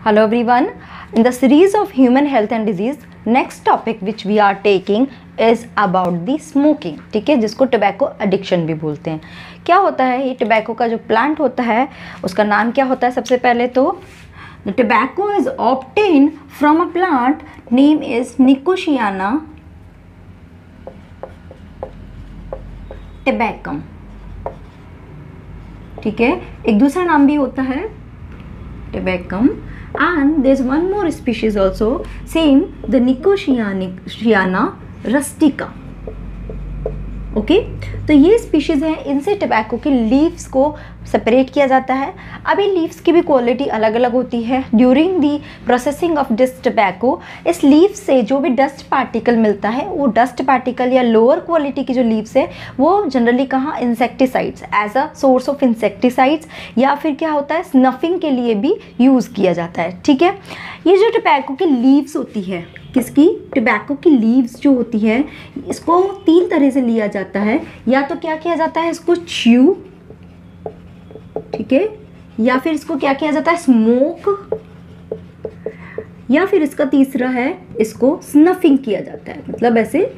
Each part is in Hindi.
Hello everyone. In the series of human health and disease, next topic which we are taking is about the smoking. ठीक है, जिसको टोबैको एडिक्शन भी बोलते हैं. क्या होता है ये टोबैको का जो प्लांट होता है उसका नाम क्या होता है? सबसे पहले तो the tobacco is obtained from a plant name is Nicotiana tabacum. ठीक है, एक दूसरा नाम भी होता है tabacum, and there's one more species also, same, the Nicotiana rustica. Okay तो ये स्पीशीज़ हैं, इनसे टबैको के लीव्स को सेपरेट किया जाता है. अभी लीव्स की भी क्वालिटी अलग अलग होती है. During the processing of this tobacco, इस लीव्स से जो भी डस्ट पार्टिकल मिलता है, वो डस्ट पार्टिकल या लोअर क्वालिटी की जो लीव्स है वो जनरली कहाँ, insecticides, as a source of insecticides, या फिर क्या होता है स्नफिंग के लिए भी यूज़ किया जाता है. ठीक है, ये जो टबैको की लीव्स होती है, किसकी, टबैको की लीव्स जो होती है, इसको तीन तरह से लिया जाता है. या तो क्या किया जाता है, इसको च्यू, ठीक है, या फिर इसको क्या किया जाता है, स्मोक, या फिर इसका तीसरा है इसको स्नफिंग किया जाता है, मतलब ऐसे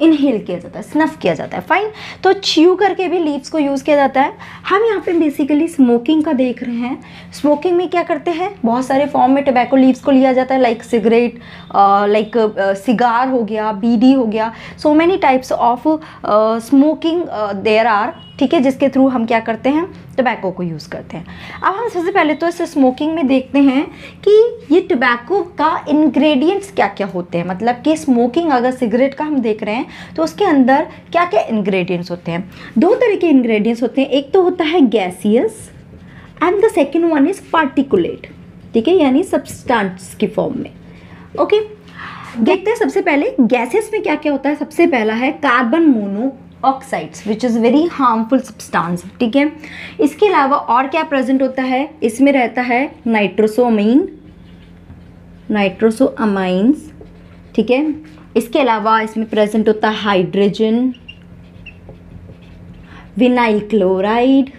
इनहेल किया जाता है, स्नफ किया जाता है. फाइन, तो च्यू करके भी लीव्स को यूज़ किया जाता है. हम यहाँ पे बेसिकली स्मोकिंग का देख रहे हैं. स्मोकिंग में क्या करते हैं, बहुत सारे फॉर्म में टबैको लीव्स को लिया जाता है, लाइक सिगरेट, लाइक सिगार हो गया, बीडी हो गया, so many types of smoking there are. ठीक है, जिसके थ्रू हम क्या करते हैं, टबैको को यूज़ करते हैं. अब हम सबसे पहले तो इस स्मोकिंग में देखते हैं कि ये टबैको का इंग्रेडिएंट्स क्या क्या होते हैं. मतलब कि स्मोकिंग, अगर सिगरेट का हम देख रहे हैं तो उसके अंदर क्या क्या इंग्रेडिएंट्स होते हैं. दो तरह के इंग्रेडिएंट्स होते हैं, एक तो होता है gaseous and the second one is particulate. ठीक है, यानी सब्सटेंस की फॉर्म में. ओके, देखते हैं सबसे पहले गैसेस में क्या क्या होता है. सबसे पहला है carbon mono oxides which is very harmful substance. ठीक है, इसके अलावा और क्या प्रेजेंट होता है, इसमें रहता है नाइट्रोसोमीन, नाइट्रोसोअमाइंस. ठीक है, इसके अलावा इसमें प्रेजेंट होता है hydrogen, vinyl chloride,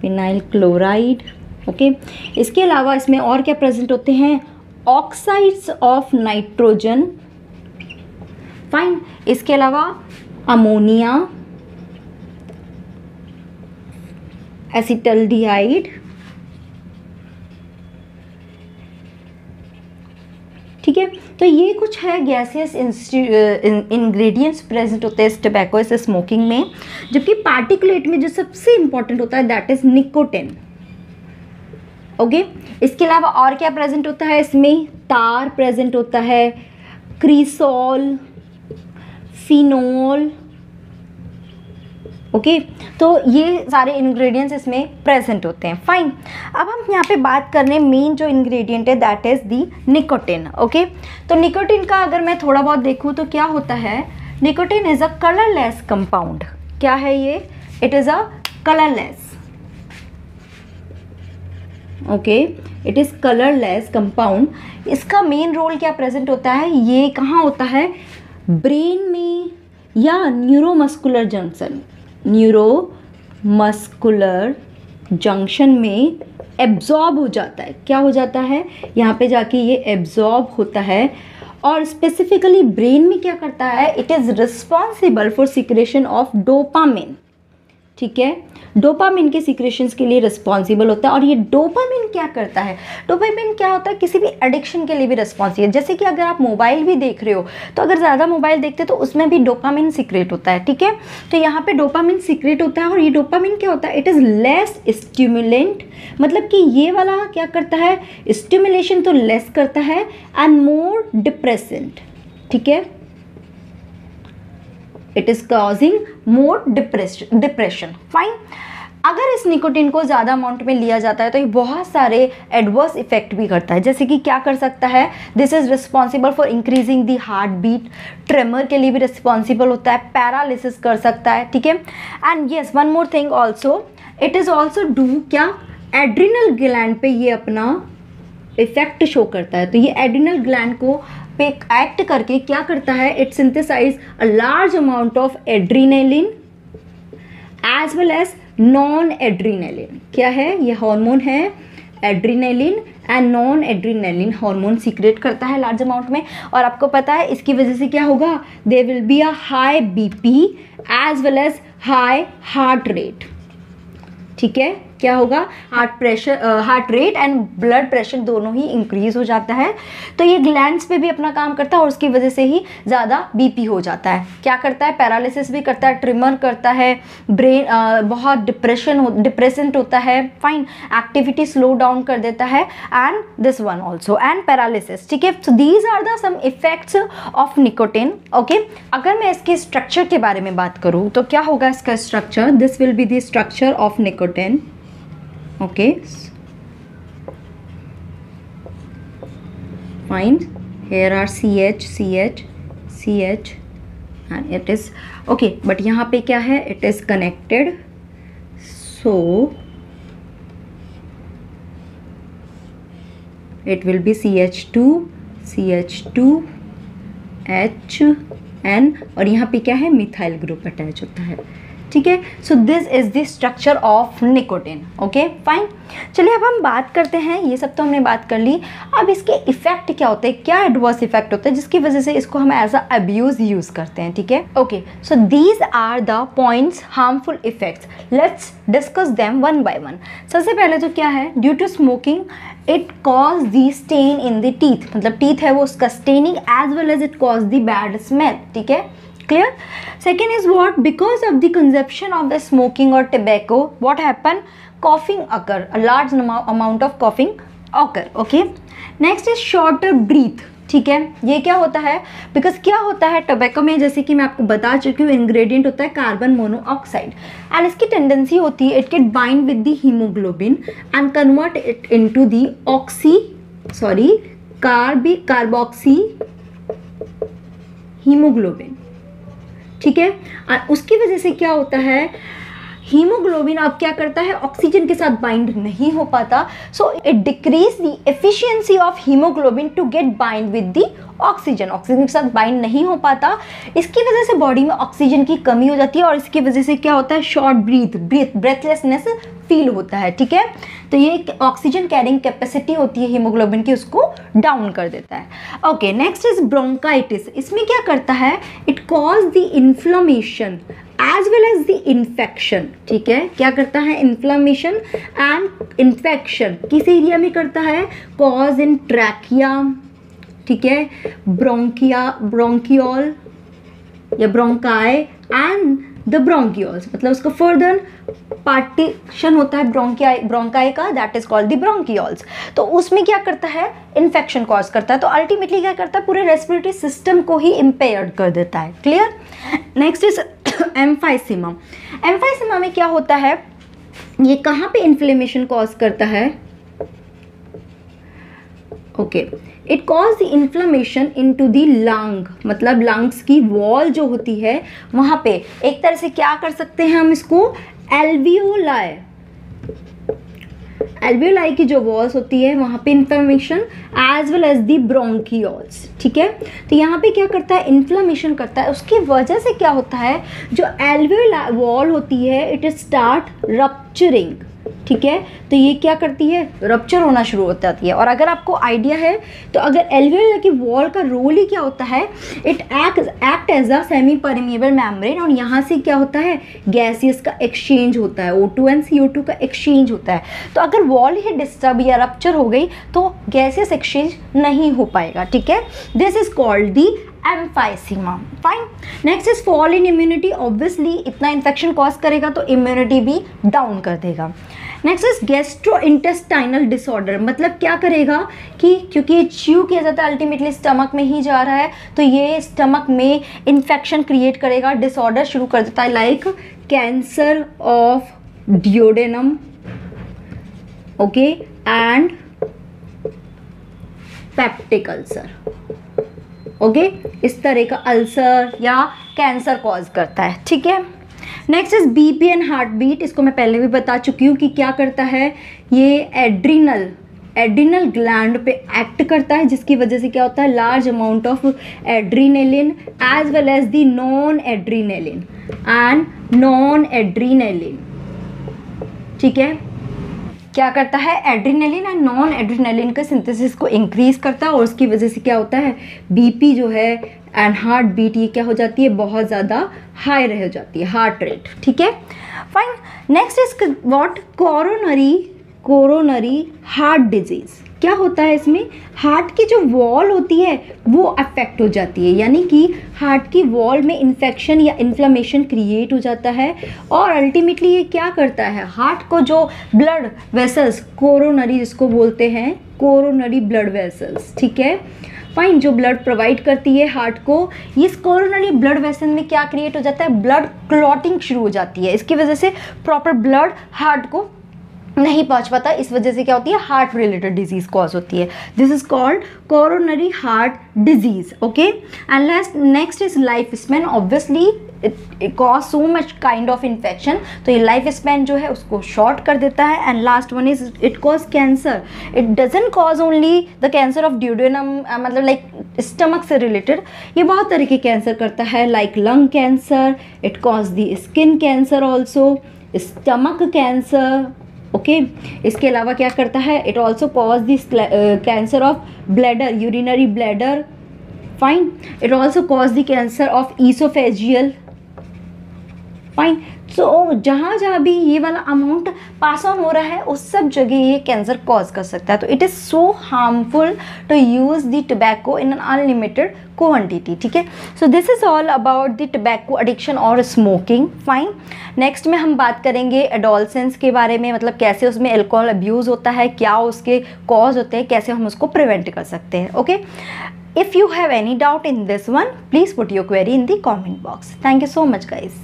vinyl chloride. Okay, इसके अलावा इसमें और क्या प्रेजेंट होते हैं, ऑक्साइड्स ऑफ नाइट्रोजन. फाइन, इसके अलावा अमोनिया, एसिटल्डिहाइड. ठीक है, तो ये कुछ है गैसियस इंग्रेडिएंट्स प्रेजेंट होते हैं इस टबैको, इस स्मोकिंग में. जबकि पार्टिकुलेट में जो सबसे इंपॉर्टेंट होता है दैट इज निकोटिन. ओके, इसके अलावा और क्या प्रेजेंट होता है, इसमें तार प्रेजेंट होता है, क्रीसॉल, फिनोल. ओके, तो ये सारे इंग्रेडिएंट्स इसमें प्रेजेंट होते हैं. फाइन, अब हम यहाँ पे बात कर रहे हैं मेन जो इंग्रेडिएंट है that is the nicotine. Okay, तो निकोटिन का अगर मैं थोड़ा बहुत देखूँ तो क्या होता है, nicotine is a colourless compound. क्या है ये, it is a colourless. Okay, it is colourless compound. इसका मेन रोल क्या प्रेजेंट होता है, ये कहाँ होता है, ब्रेन में या न्यूरोमस्कुलर जंक्शन, न्यूरोमस्कुलर जंक्शन में एब्जॉर्ब हो जाता है. क्या हो जाता है, यहाँ पे जाके ये एब्जॉर्ब होता है. और स्पेसिफिकली ब्रेन में क्या करता है, it is responsible for secretion of dopamine. ठीक है, डोपामिन के सिक्रेशंस के लिए रिस्पॉन्सिबल होता है. और ये डोपामिन क्या करता है, डोपामिन क्या होता है, किसी भी एडिक्शन के लिए भी रिस्पॉन्सिबल है. जैसे कि अगर आप मोबाइल भी देख रहे हो तो अगर ज़्यादा मोबाइल देखते हो तो उसमें भी डोपामिन सिक्रेट होता है. ठीक है, तो यहाँ पे डोपामिन सिक्रेट होता है. और ये डोपामिन क्या होता है, इट इज़ लेस स्टिमुलेंट, मतलब कि ये वाला क्या करता है, स्टिमुलेशन तो लेस करता है एंड मोर डिप्रेसेंट. ठीक है, it is causing more depression. Fine, अगर इस निकोटिन को ज़्यादा अमाउंट में लिया जाता है तो ये बहुत सारे एडवर्स इफेक्ट भी करता है. जैसे कि क्या कर सकता है, this is responsible for increasing the heart beat, tremor के लिए भी रिस्पॉन्सिबल होता है, पैरालिसिस कर सकता है. ठीक है, and yes one more thing also, it is also do क्या, एड्रिनल ग्लैंड पे ये अपना इफेक्ट शो करता है. तो ये एड्रिनल ग्लैंड को पे एक्ट करके क्या करता है, it synthesise a large amount of adrenaline as well as non adrenaline. क्या है ये हार्मोन है, adrenaline and non adrenaline hormone secrete करता है लार्ज अमाउंट में, और आपको पता है इसकी वजह से क्या होगा, there will be a high BP as well as high heart rate. ठीक है, क्या होगा, heart rate and blood pressure दोनों ही इंक्रीज हो जाता है। तो ये ग्लैंड्स पे भी अपना काम करता है और उसकी वजह से ही ज़्यादा बीपी हो जाता है। क्या करता है, पैरालिसिस भी करता है, ट्रिमर करता है, ब्रेन बहुत डिप्रेसेंट होता है, फाइन, एक्टिविटी स्लो डाउन कर देता है, and this one also, and paralysis. ठीक है, so these are the some effects of nicotine. Okay, अगर मैं इसके स्ट्रक्चर के बारे में बात करूँ तो क्या होगा इसका structure, this will be the structure of nicotine. Okay, fine, here are CH and it is okay, but यहाँ पे क्या है, it is connected, so it will be CH2 H N, और यहाँ पे क्या है, मिथाइल ग्रुप अटैच होता है। ठीक है, so this is the structure of nicotine. Okay fine, चलिए अब हम बात करते हैं, ये सब तो हमने बात कर ली, अब इसके इफेक्ट क्या होते हैं, क्या एडवर्स इफेक्ट होता है जिसकी वजह से इसको हम एज अ अब्यूज यूज करते हैं। ठीक है, okay, so these are the points harmful effects, let's discuss them one by one. सबसे पहले तो क्या है, due to smoking it cause the stain in the teeth, मतलब टीथ है वो उसका staining, as well as it cause the bad smell. ठीक है, clear? Second is what, because of the consumption of the smoking or tobacco, what happen, coughing occur, a large amount of coughing occur. Okay, next is shorter breath। ठीक है, ये क्या होता है, बिकॉज क्या होता है टोबैको में, जैसे कि मैं आपको बता चुकी हूँ, इंग्रेडिएंट होता है कार्बन मोनोऑक्साइड, एंड इसकी टेंडेंसी होती है it can bind with the haemoglobin and convert it into the carboxy haemoglobin. ठीक है, और उसकी वजह से क्या होता है, हीमोग्लोबिन अब क्या करता है, ऑक्सीजन के साथ बाइंड नहीं हो पाता, so it decrease the efficiency of haemoglobin to get bind with the oxygen, oxygen के साथ बाइंड नहीं हो पाता, इसकी वजह से बॉडी में ऑक्सीजन की कमी हो जाती है, और इसकी वजह से क्या होता है, शॉर्ट ब्रेथलेसनेस फील होता है। ठीक है, तो ये ऑक्सीजन कैरिंग कैपेसिटी होती है हीमोग्लोबिन की, उसको डाउन कर देता है। ओके, नेक्स्ट इज ब्रोंकाइटिस, इसमें क्या करता है, it cause the inflammation as well as the infection. ठीक है, क्या करता है, इन्फ्लेमेशन एंड इन्फेक्शन किस एरिया में करता है, कॉज इन ट्रैकिया, ठीक है, ब्रोंकियोल या ब्रोंकाई एंड द ब्रोंकियोल्स, मतलब उसका फर्दर पार्टीशन होता है ब्रोंकाई का, that is called the bronchioles. तो उसमें क्या करता है, इन्फेक्शन कॉज करता है, तो अल्टीमेटली क्या करता है, पूरे रेस्पिरेटरी सिस्टम को ही इम्पेयर्ड कर देता है। Clear? Next is emphysema. Emphysema में क्या होता है, ये कहाँ पे इन्फ्लेमेशन कॉज करता है, okay, it cause the inflammation into the lung, मतलब लंग्स की वॉल जो होती है वहाँ पे, एक तरह से क्या कर सकते हैं हम इसको, एल्वियोलाई की जो वॉल्स होती है वहाँ पे inflammation as well as the bronchioles. ठीक है, तो यहाँ पे क्या करता है, इन्फ्लेमेशन करता है, उसकी वजह से क्या होता है, जो एल्वियोलाई वॉल होती है इट स्टार्ट रप्चरिंग। ठीक है, तो ये क्या करती है, रप्चर होना शुरू हो जाती है। और अगर आपको आइडिया है तो अगर एल्वियोलाई की वॉल का रोल ही क्या होता है, it act as a semi permeable membrane, और यहाँ से क्या होता है, गैसेस का एक्सचेंज होता है, O2 एंड CO2 का एक्सचेंज होता है। तो अगर वॉल ही डिस्टर्ब या रप्चर हो गई तो गैसेस एक्सचेंज नहीं हो पाएगा। ठीक है, this is called the emphysema. Fine, next is fall in immunity, obviously इतना इन्फेक्शन कॉज करेगा तो इम्यूनिटी भी डाउन कर देगा। नेक्स्ट इज गैस्ट्रोइंटेस्टाइनल डिसऑर्डर, मतलब क्या करेगा कि क्योंकि ये च्यू किया जाता है अल्टीमेटली स्टमक में ही जा रहा है, तो ये स्टमक में इन्फेक्शन क्रिएट करेगा, डिसऑर्डर शुरू कर देता है, like cancer of duodenum, okay, and peptic ulcer. Okay, इस तरह का अल्सर या कैंसर कॉज करता है। ठीक है, next is BP and heart beat, इसको मैं पहले भी बता चुकी हूँ कि क्या करता है, ये एड्रिनल ग्लैंड पे एक्ट करता है, जिसकी वजह से क्या होता है, large amount of adrenaline as well as the non adrenaline. ठीक है, क्या करता है, एड्रीनलिन एंड नॉन एड्रीनलिन के सिंथेसिस को इंक्रीज करता है और उसकी वजह से क्या होता है, बीपी जो है एंड हार्ट बीट ये क्या हो जाती है, बहुत ज़्यादा हाई रह जाती है, हार्ट रेट। ठीक है, fine. Next is what, coronary heart disease. क्या होता है इसमें, हार्ट की जो वॉल होती है वो अफेक्ट हो जाती है, यानी कि हार्ट की वॉल में इन्फेक्शन या इन्फ्लेमेशन क्रिएट हो जाता है और अल्टीमेटली ये क्या करता है, हार्ट को जो ब्लड वेसल्स, कोरोनरी जिसको बोलते हैं, कोरोनरी ब्लड वेसल्स, ठीक है, फाइन, जो ब्लड प्रोवाइड करती है हार्ट को, इस कोरोनरी ब्लड वेसल में क्या क्रिएट हो जाता है, ब्लड क्लॉटिंग शुरू हो जाती है। इसकी वजह से प्रॉपर ब्लड हार्ट को नहीं पहुंच पाता, इस वजह से क्या होती है, हार्ट रिलेटेड डिजीज कॉज होती है। This is called coronary heart disease. Okay, and next is life span. Obviously it cause so much kind of infection, तो ये लाइफ स्पैन जो है उसको शॉर्ट कर देता है। And last one is it cause cancer. It doesn't cause only the cancer of duodenum, मतलब लाइक स्टमक से रिलेटेड, ये बहुत तरह के कैंसर करता है, like lung cancer, it cause the skin cancer also, stomach cancer. Okay, इसके अलावा क्या करता है, it also cause this cancer of bladder, urinary bladder, fine, it also cause the cancer of esophageal, fine. So जहाँ जहाँ भी ये वाला अमाउंट पास ऑन हो रहा है उस सब जगह ये कैंसर कॉज कर सकता है। तो it is so harmful to use the tobacco in an unlimited quantity. ठीक है, so this is all about the tobacco addiction और स्मोकिंग। फाइन, नेक्स्ट में हम बात करेंगे एडोलसेंस के बारे में, मतलब कैसे उसमें अल्कोहल अब्यूज़ होता है, क्या उसके कॉज होते हैं, कैसे हम उसको प्रिवेंट कर सकते हैं। Okay, if you have any doubt in this one, please put your query in the comment box. Thank you so much guys.